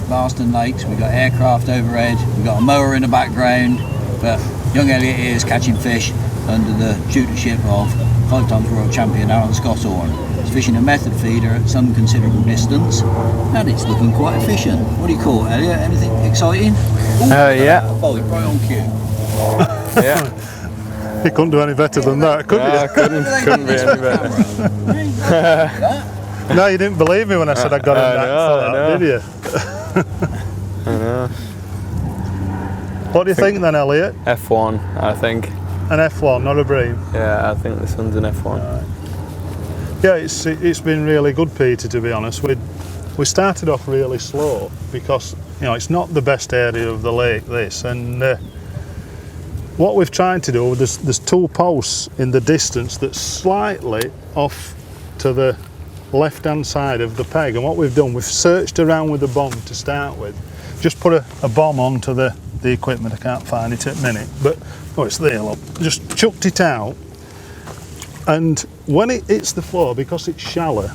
Marston Lakes, we've got aircraft overhead, we've got a mower in the background, but young Elliot here is catching fish under the tutorship of 5 times World Champion Alan Scotthorne. He's fishing a method feeder at some considerable distance, and it's looking quite efficient. What do you call it, Elliot? Anything exciting? Yeah. Oh, right on cue. Yeah. You couldn't do any better than that, could you? Couldn't be any better. No, you didn't believe me when I said I got him that, did you? I know. What do you think then, Elliot? F1, I think. An F1, not a bream? Yeah, I think this one's an F1. Yeah, it's been really good, Peter, to be honest. We started off really slow because, you know, it's not the best area of the lake, this, and what we've tried to do, there's 2 posts in the distance that's slightly off to the left-hand side of the peg, and what we've done, we've searched around with a bomb to start with, just put a bomb onto the equipment. I can't find it at the minute, but it's there, look. Just chucked it out, and when it hits the floor, because it's shallow,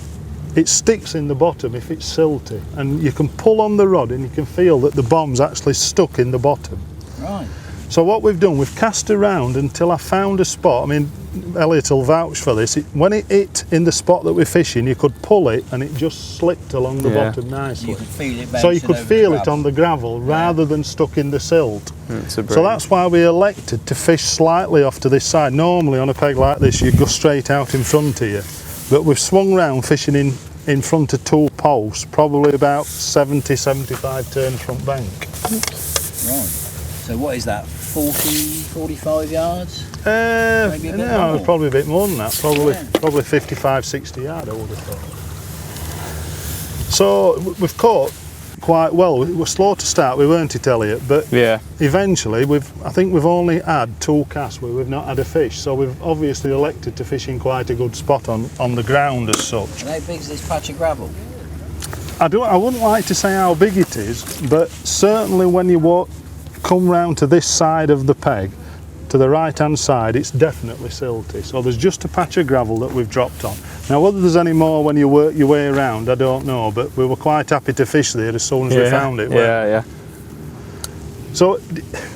it sticks in the bottom if it's silty, and you can pull on the rod and you can feel that the bomb's actually stuck in the bottom. Right. So what we've done, we've cast around until I found a spot. I mean, Elliot will vouch for this. When it hit in the spot that we're fishing, you could pull it and it just slipped along the bottom nicely. You could feel it so you could feel it gravel. on the gravel rather than stuck in the silt. So that's why we elected to fish slightly off to this side. Normally on a peg like this, you go straight out in front of you. But we've swung round fishing in front of 2 posts, probably about 70-75 turn front bank. Right. So what is that, 45 yards? Maybe a bit more. Probably a bit more than that, probably 55-60 yard, I would have thought. So we've caught quite well. We were slow to start, we weren't it, Elliot? But yeah, eventually, I think we've only had 2 casts where we've not had a fish, so we've obviously elected to fish in quite a good spot on the ground as such. And how big's this patch of gravel? I wouldn't like to say how big it is, but certainly when you come round to this side of the peg, to the right hand side, it's definitely silty. So there's just a patch of gravel that we've dropped on. Now whether there's any more when you work your way around, I don't know, but we were quite happy to fish there as soon as we found it. Yeah. So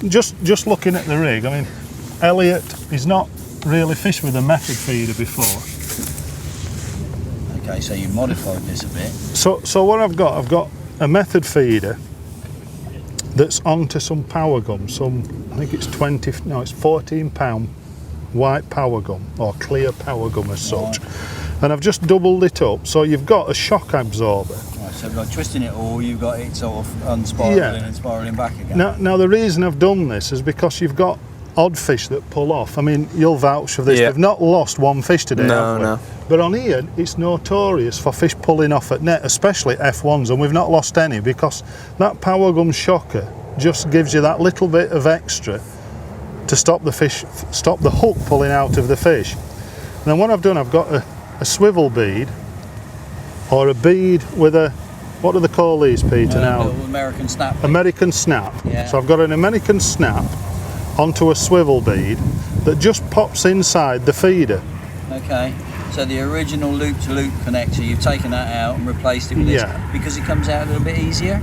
just looking at the rig, I mean, Elliot, he's not really fished with a method feeder before. Okay, so you modified this a bit. So what I've got a method feeder that's onto some power gum, I think it's 14 pound white power gum, or clear power gum as such. And I've just doubled it up, so you've got a shock absorber. Right, so by twisting it all, you've got it sort of unspiraling and spiraling back again. Now the reason I've done this is because you've got odd fish that pull off. I mean, you'll vouch for this. We've not lost one fish today, have we? No. But on here, it's notorious for fish pulling off at net, especially F1s, and we've not lost any because that power gum shocker just gives you that little bit of extra to stop the hook pulling out of the fish. And then what I've done, I've got a swivel bead, or a bead with a, what do they call these, Peter, now? American snap. American snap. Yeah. So I've got an American snap onto a swivel bead that just pops inside the feeder. Okay, so the original loop-to-loop connector, you've taken that out and replaced it with this because it comes out a little bit easier?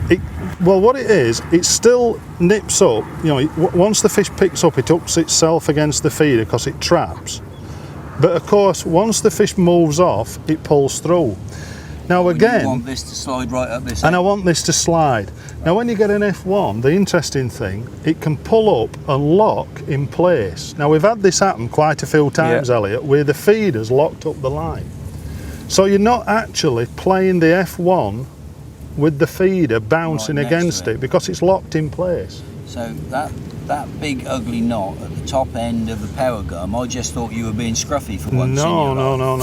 Well, what it is, it still nips up, you know, once the fish picks up, it hooks itself against the feeder because it traps. But of course, once the fish moves off, it pulls through. Now again, you want this to slide right up this and end. I want this to slide. Now when you get an F1, the interesting thing, it can pull up and lock in place. Now we've had this happen quite a few times, Elliot, where the feeder's locked up the line. So you're not actually playing the F1 with the feeder bouncing against it because it's locked in place. So that big ugly knot at the top end of the power gum, I just thought you were being scruffy for once. No.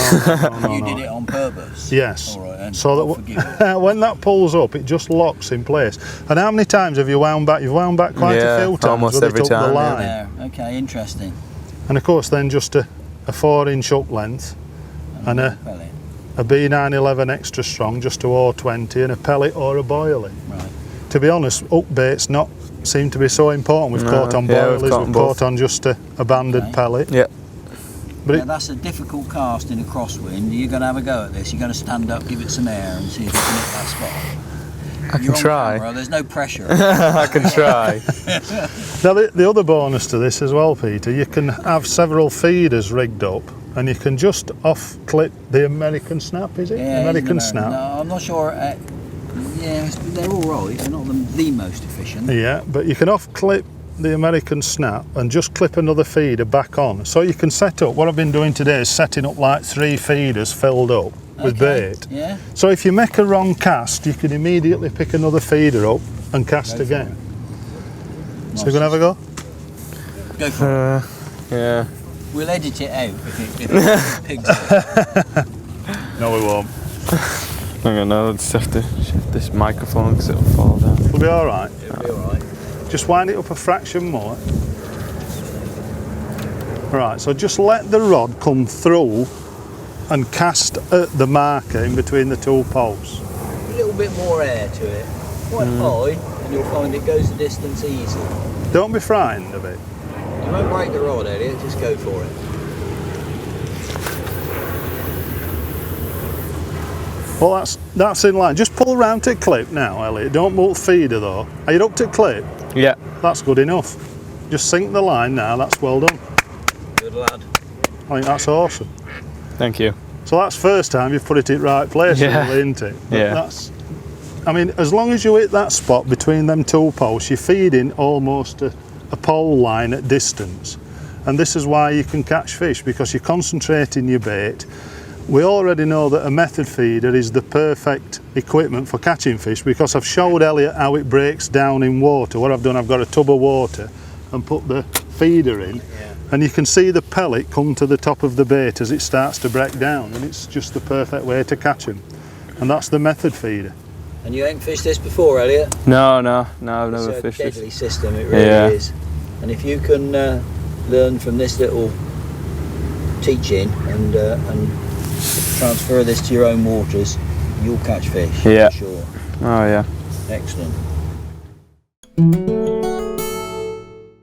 You did it on purpose. Yes. All right, so that when that pulls up, it just locks in place. And how many times have you wound back? You've wound back quite a few times. Almost every time. The line. Yeah. Okay, interesting. And of course, then just a 4-inch hook length and a B911 extra strong, just to 020, and a pellet or a boilie. Right. To be honest, hook bait's not seem to be so important. We've caught on boilies, we've caught on just a banded pellet. Yeah. But Now that's a difficult cast in a crosswind. You're going to have a go at this. You're going to stand up, give it some air, and see if you can hit that spot. I You're can on try. camera, there's no pressure. I can try. Now the other bonus to this as well, Peter, you can have several feeders rigged up, and you can just off-clip the American snap, is it? Yeah, American snap. No, I'm not sure. Yeah, they're all right. They're not the most efficient. Yeah, but you can off-clip the American snap and just clip another feeder back on. So you can set up, what I've been doing today is setting up like 3 feeders filled up with bait. Yeah. So if you make a wrong cast, you can immediately pick another feeder up and cast again. So you're going to have a go? Go for it. Yeah. We'll edit it out if it pigs it. No, we won't. Hang on, I'll just have to shift this microphone because it'll fall down. It'll be alright. It'll be alright. Just wind it up a fraction more. Right, so just let the rod come through and cast at the marker in between the 2 posts. A little bit more air to it. Quite high, and you'll find it goes the distance easy. Don't be frightened of it. You won't break the rod, Elliot, just go for it. Well, that's in line. Just pull round to clip now, Elliot. Don't move feeder though. Are you up to clip? Yeah. That's good enough. Just sink the line now, that's well done. Good lad. I think that's awesome. Thank you. So that's first time you've put it in the right place, Yeah. really, isn't it? But Yeah. I mean, as long as you hit that spot between them 2 posts, you're feeding almost a pole line at distance. And this is why you can catch fish, because you're concentrating your bait. We already know that a method feeder is the perfect equipment for catching fish, because I've showed Elliot how it breaks down in water. What I've done, I've got a tub of water and put the feeder in, and you can see the pellet come to the top of the bait as it starts to break down, and it's just the perfect way to catch them. And that's the method feeder. And you ain't fished this before, Elliot? No, I've never It's a fished deadly this. system, it really is. And if you can learn from this little teaching and transfer this to your own waters, you'll catch fish, Yeah. for sure. Oh yeah. Excellent.